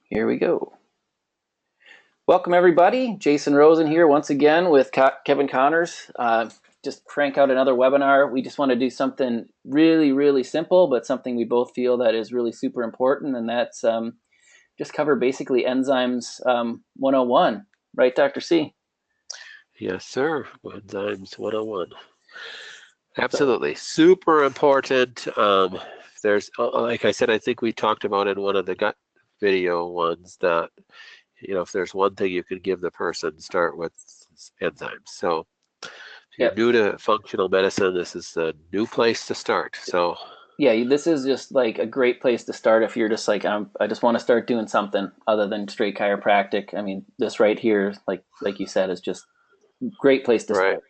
Here we go. Welcome, everybody. Jason Rozin here once again with Kevin Connors. Just crank out another webinar. We just want to do something really, really simple, but something we both feel that is really super important, and that's just cover basically enzymes 101. Right, Dr. C? Yes, sir. Enzymes 101. So, Absolutely. Super important. There's, like I said, I think we talked about in one of the gut video ones that, if there's one thing you could give the person, start with enzymes. So if you're yep. new to functional medicine, this is a new place to start. So, Yeah, this is just like a great place to start if you're just like, I just want to start doing something other than straight chiropractic. I mean, this right here, like you said, is just great place to right. start.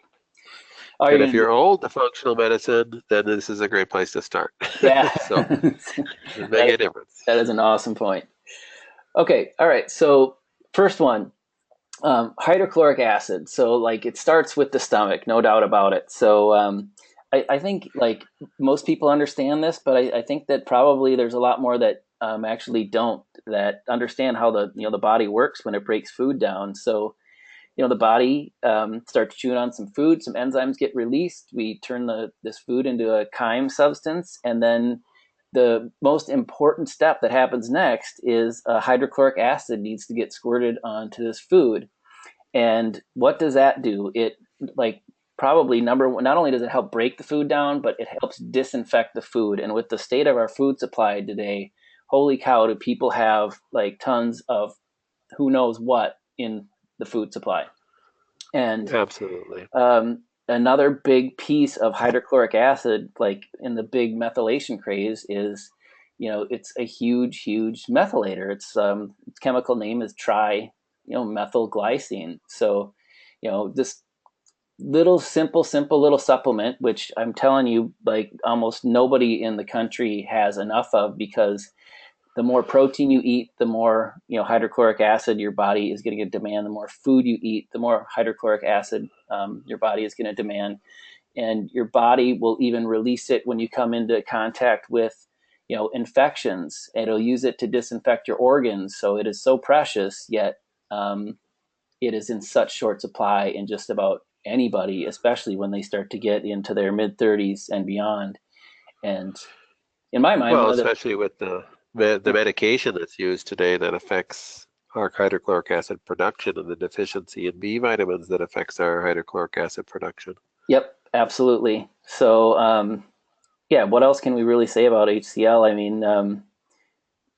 All you're And if gonna do, you're old to functional medicine, then this is a great place to start. yeah, So, it make that a difference. that is an awesome point. Okay, all right. So first one, hydrochloric acid. So like it starts with the stomach, no doubt about it. So I think like most people understand this, but I think that probably there's a lot more that actually don't that understand how the body works when it breaks food down. So the body starts chewing on some food, some enzymes get released. We turn this food into a chyme substance, and then the most important step that happens next is hydrochloric acid needs to get squirted onto this food. And what does that do? It like probably number one, not only does it help break the food down, but it helps disinfect the food. And with the state of our food supply today, holy cow, do people have like tons of who knows what in the food supply? And Absolutely. another big piece of hydrochloric acid, like in the big methylation craze, is it's a huge methylator. Its chemical name is methylglycine. So this little simple little supplement, which I'm telling you, like almost nobody in the country has enough of, because the more protein you eat, the more hydrochloric acid your body is going to demand. The more food you eat, the more hydrochloric acid your body is going to demand, and your body will even release it when you come into contact with infections. It'll use it to disinfect your organs. So it is so precious, yet it is in such short supply in just about anybody, especially when they start to get into their mid 30s and beyond. And in my mind, Well, one of the especially with the medication that's used today that affects our hydrochloric acid production and the deficiency in B vitamins that affects our hydrochloric acid production. Yep, absolutely. So, yeah, what else can we really say about HCl? I mean,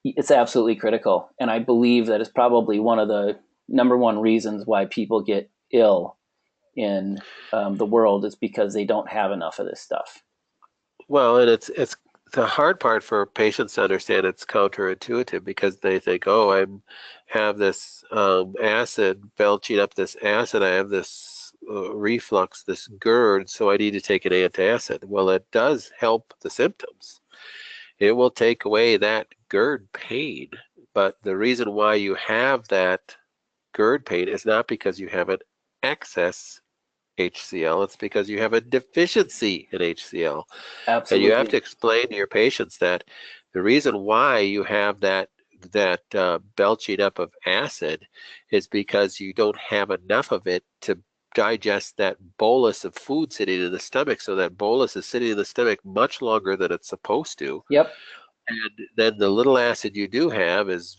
it's absolutely critical. And I believe that it's probably one of the number one reasons why people get ill in the world is because they don't have enough of this stuff. Well, and it's the hard part for patients to understand. It's counterintuitive because they think, oh, I'm have this acid belching up this acid. I have this reflux, this GERD, so I need to take an antacid. Well, it does help the symptoms. It will take away that GERD pain, but the reason why you have that GERD pain is not because you have an excess HCl, it's because you have a deficiency in HCl. And you have Absolutely. to explain to your patients that the reason why you have that belching up of acid is because you don't have enough of it to digest that bolus of food sitting in the stomach. So that bolus is sitting in the stomach much longer than it's supposed to. Yep. And then the little acid you do have is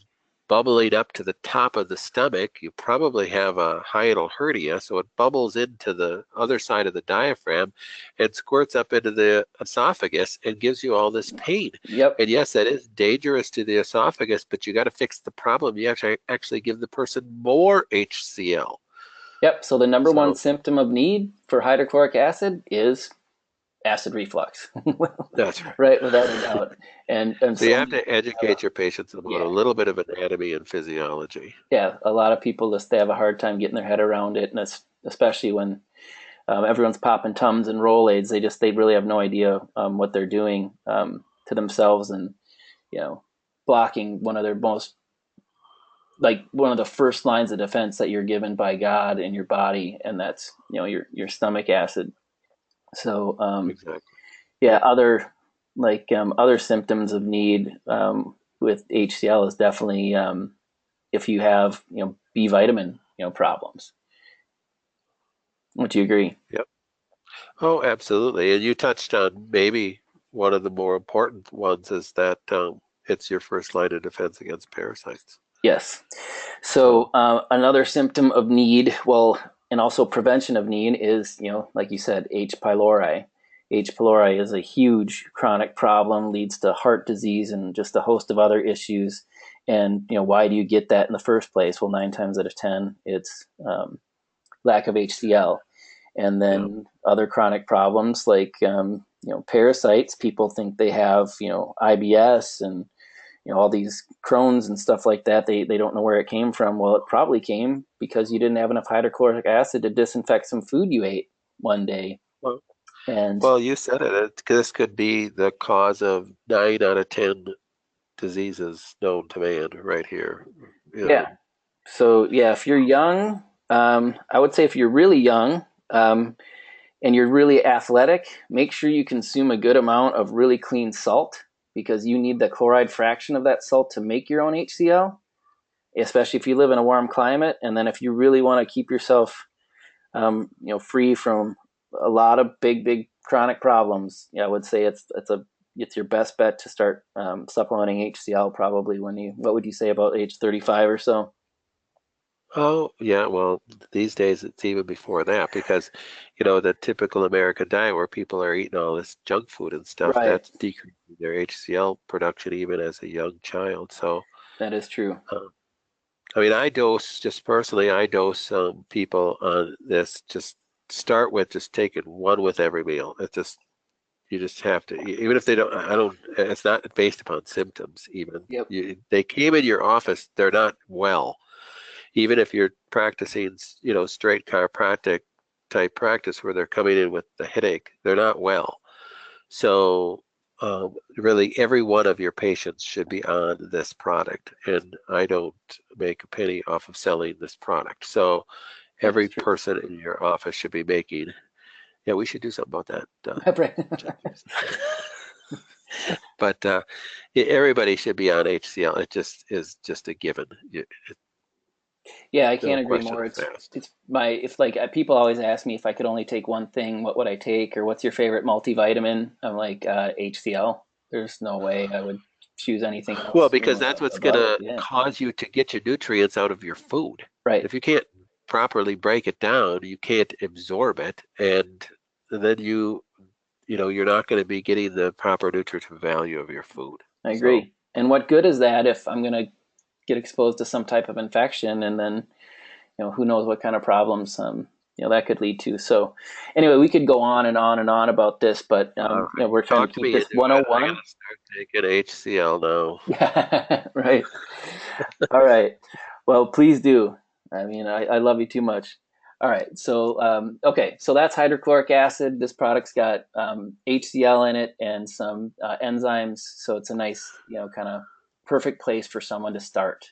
bubbling up to the top of the stomach. You probably have a hiatal hernia, so it bubbles into the other side of the diaphragm and squirts up into the esophagus and gives you all this pain. Yep. And yes, that is dangerous to the esophagus, but you got to fix the problem. You actually give the person more HCl. Yep. So the number one So symptom of need for hydrochloric acid is acid reflux, that's right? Without a doubt. And so you so have many to educate your patients about a yeah. little bit of anatomy and physiology. Yeah, a lot of people just they have a hard time getting their head around it, and especially when everyone's popping Tums and Rolaids, they really have no idea what they're doing to themselves, and you know blocking one of their most like one of the first lines of defense that you're given by God in your body, and that's your stomach acid. So Exactly. yeah, Yep. other symptoms of need with HCl is definitely if you have, B vitamin, problems. Would you agree? Yep. Oh, absolutely. And you touched on maybe one of the more important ones is that it's your first line of defense against parasites. Yes. So So, another symptom of need, well, and also prevention of need is, like you said, H. pylori. H. pylori is a huge chronic problem, leads to heart disease and just a host of other issues. And why do you get that in the first place? Well, 9 times out of 10, it's lack of HCl. And yeah. then other chronic problems like parasites. People think they have IBS and all these Crohn's and stuff like that. They don't know where it came from. Well, it probably came because you didn't have enough hydrochloric acid to disinfect some food you ate one day. Well, And well, you said it. This could be the cause of 9 out of 10 diseases known to man right here. You yeah, know, so yeah, if you're young, I would say if you're really young and you're really athletic, make sure you consume a good amount of really clean salt because you need the chloride fraction of that salt to make your own HCl, especially if you live in a warm climate. And then if you really want to keep yourself free from a lot of big chronic problems, yeah, I would say it's your best bet to start supplementing HCl probably when what would you say about age 35 or so? oh, yeah, well, these days it's even before that because, the typical American diet where people are eating all this junk food and stuff, Right, that's decreasing their HCl production even as a young child. So, that is true. um, I mean, just personally, I dose people on this. Just start with just taking one with every meal. You just have to, even if they don't, I don't, it's not based upon symptoms even. Yep. They came in your office, they're not well. Even if you're practicing, straight chiropractic type practice where they're coming in with the headache, they're not well. So really, every one of your patients should be on this product, and I don't make a penny off of selling this product. So That is every true. person in your office should be making. Yeah, we should do something about that, Right. Jeff. But everybody should be on HCL. It just is just a given. Yeah, I No can't agree more. questions It's asked. it's my if like people always ask me if I could only take one thing, what would I take, or what's your favorite multivitamin? I'm like HCl. There's no way I would choose anything Well, else, because that's what's going above it. to Yeah, cause you to get your nutrients out of your food. right. If you can't properly break it down, you can't absorb it, and then you're not going to be getting the proper nutritive value of your food. I So, agree. And what good is that if I'm gonna get exposed to some type of infection and then who knows what kind of problems that could lead to. So anyway, we could go on and on and on about this, but all right, we're trying to talk keep me this into it. I got 101. to start taking HCL now. Yeah, right. All right. Well, please do. I mean, I love you too much. All right. So, okay. So that's hydrochloric acid. This product's got HCl in it and some enzymes. So it's a nice, kind of perfect place for someone to start.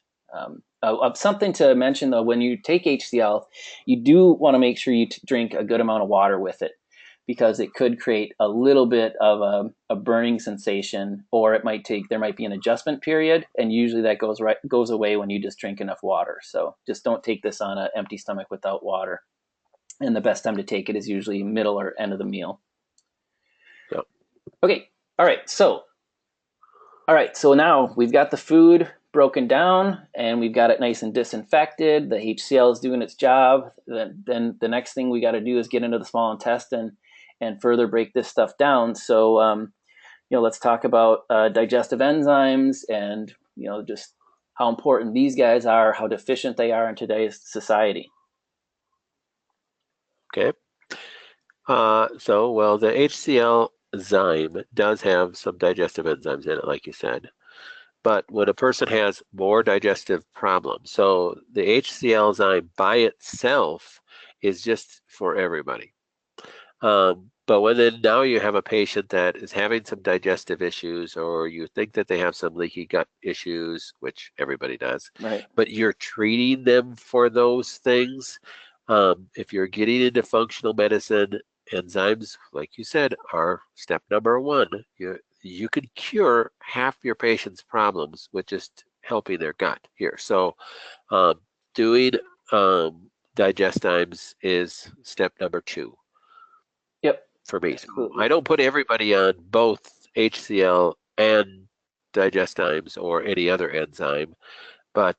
Something to mention though, when you take HCl, you do want to make sure you drink a good amount of water with it because it could create a little bit of a burning sensation, or there might be an adjustment period, and usually that goes away when you just drink enough water. So just don't take this on an empty stomach without water. And the best time to take it is usually middle or end of the meal. Yep. Okay, all right. So now we've got the food broken down and we've got it nice and disinfected. The HCl is doing its job. Then the next thing we got to do is get into the small intestine and further break this stuff down. So, let's talk about digestive enzymes and, just how important these guys are, how deficient they are in today's society. Okay. Well, the HCl zyme does have some digestive enzymes in it, like you said. But when a person has more digestive problems, so the HCl zyme by itself is just for everybody. But when then now you have a patient that is having some digestive issues, or you think that they have some leaky gut issues, which everybody does, Right. but you're treating them for those things. If you're getting into functional medicine, enzymes, like you said, are step number one. You can cure half your patient's problems with just helping their gut here. So doing digestimes is step number 2 Yep. for me. So I Absolutely. don't put everybody on both HCl and digestimes or any other enzyme, but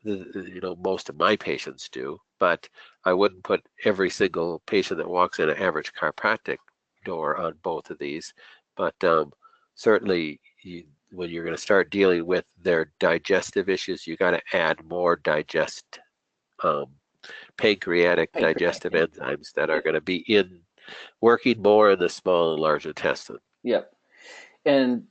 most of my patients do. But I wouldn't put every single patient that walks in an average chiropractic door on both of these. But certainly, when you're going to start dealing with their digestive issues, you got to add more um, pancreatic Pancreatic. digestive Yep. enzymes that are Yep. going to be in working more in the small and large intestine. Yep. And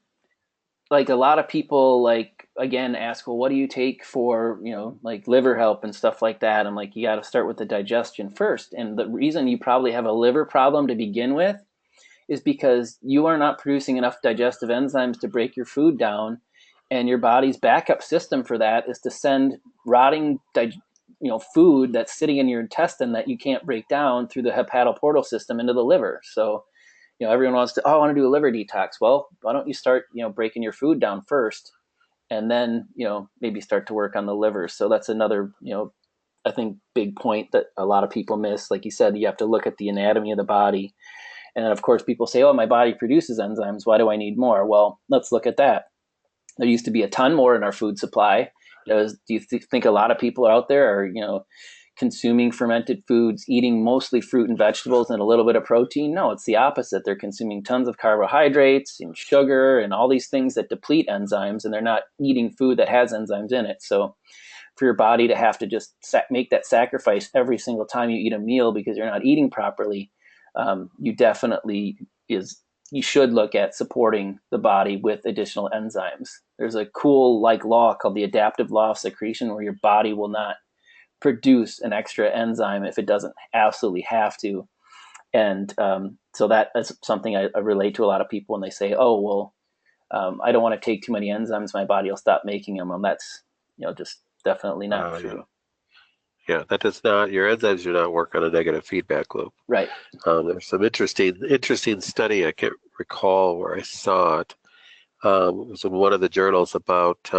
like a lot of people like again ask, well, what do you take for, like liver help and stuff like that? I'm like, you got to start with the digestion first. And the reason you probably have a liver problem to begin with is because you are not producing enough digestive enzymes to break your food down, and your body's backup system for that is to send rotting food that's sitting in your intestine that you can't break down through the hepatoportal system into the liver. So everyone wants to, oh, I want to do a liver detox. Well, why don't you start breaking your food down first, and then maybe start to work on the liver. So that's another I think big point that a lot of people miss. Like you said, you have to look at the anatomy of the body. And then, of course, people say, oh, my body produces enzymes. Why do I need more? Well, let's look at that. There used to be a ton more in our food supply. Do you think a lot of people out there are, consuming fermented foods, eating mostly fruit and vegetables and a little bit of protein? No, it's the opposite. They're consuming tons of carbohydrates and sugar and all these things that deplete enzymes, and they're not eating food that has enzymes in it. So for your body to have to just make that sacrifice every single time you eat a meal because you're not eating properly, you definitely is you should look at supporting the body with additional enzymes. There's a cool law called the adaptive law of secretion, where your body will not produce an extra enzyme if it doesn't absolutely have to. And so that is something I relate to a lot of people when they say, oh, well, I don't want to take too many enzymes, my body will stop making them. And that's just definitely not Yeah. true. Yeah, that does not, your enzymes do not work on a negative feedback loop. Right. There's some interesting study, I can't recall where I saw it. It was in one of the journals about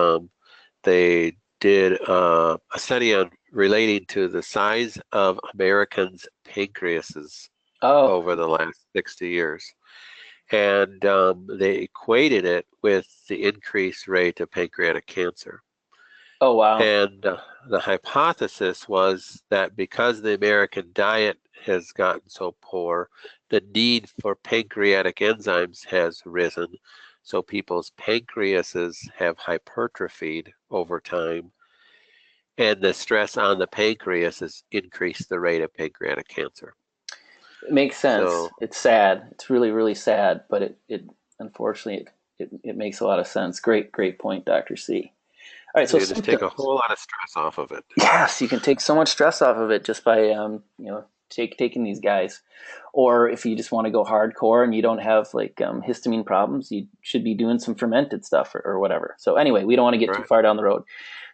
they did a study on relating to the size of Americans' pancreases Oh. over the last 60 years. And they equated it with the increased rate of pancreatic cancer. Oh, wow. And the hypothesis was that because the American diet has gotten so poor, the need for pancreatic enzymes has risen. So people's pancreases have hypertrophied over time, and the stress on the pancreas has increased the rate of pancreatic cancer. It makes sense. So It's sad. It's really, really sad, but it unfortunately it makes a lot of sense. Great point, Dr. C. All right, so you just take a symptoms. whole lot of stress off of it. Yes, you can take so much stress off of it just by taking these guys. Or if you just want to go hardcore and you don't have like histamine problems, you should be doing some fermented stuff or whatever. So anyway, we don't want to get too Right. far down the road.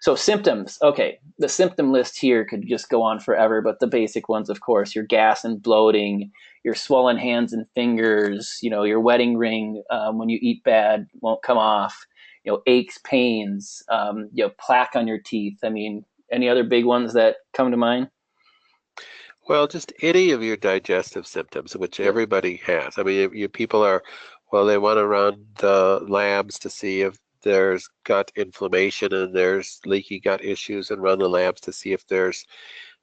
So symptoms. Okay, the symptom list here could just go on forever, but the basic ones, of course, your gas and bloating, your swollen hands and fingers, your wedding ring when you eat bad won't come off, aches, pains, plaque on your teeth. I mean, any other big ones that come to mind? Well, just any of your digestive symptoms, which Yep. everybody has. I mean, you people are, well, they want to run the labs to see if there's gut inflammation and there's leaky gut issues, and run the labs to see if there's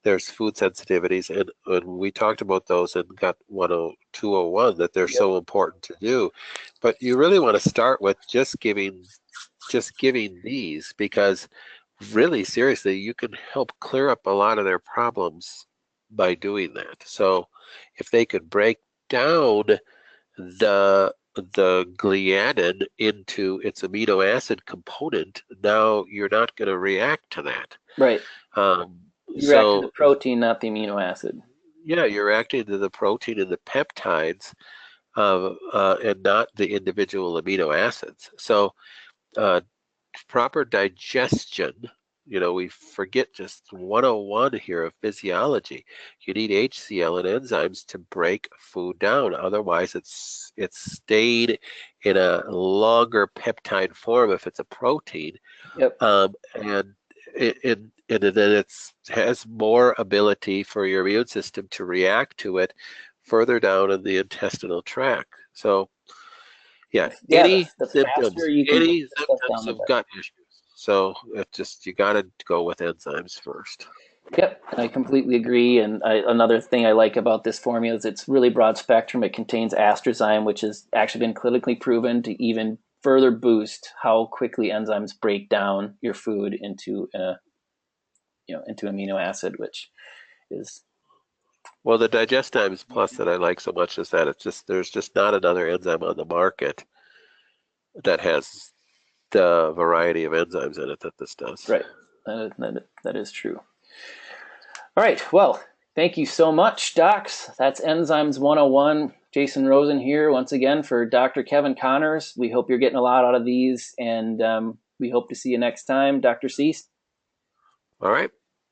food sensitivities. And we talked about those in Gut 201, that they're Yep. so important to do. But you really want to start with just giving these, because really seriously, you can help clear up a lot of their problems by doing that. So if they could break down the gliadin into its amino acid component, now you're not going to react to that. Right. Um, You react to the so protein, not the amino acid. yeah, you're reacting to the protein and the peptides, and not the individual amino acids. So proper digestion we forget just 101 here of physiology. You need HCl and enzymes to break food down. Otherwise, it's stayed in a longer peptide form if it's a protein, Yep. and and then it has more ability for your immune system to react to it further down in the intestinal tract. So yeah, Yeah, the faster you can break any this stuff symptoms down, the of better. gut issues. So it just you got to go with enzymes first. Yep, I completely agree. And another thing I like about this formula is it's really broad spectrum. It contains astrazyme, which has actually been clinically proven to even further boost how quickly enzymes break down your food into into amino acid, which is Well, the digestimes plus that I like so much is that it's just there's just not another enzyme on the market that has the variety of enzymes in it that this does. right. That is true. All right. Well, thank you so much, docs. That's Enzymes 101. Jason Rozin here once again for Dr. Kevin Connors. We hope you're getting a lot out of these, and we hope to see you next time, Dr. Cease. All right.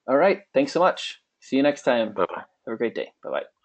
All right. Thanks so much. See you next time. Bye-bye. Have a great day. Bye bye.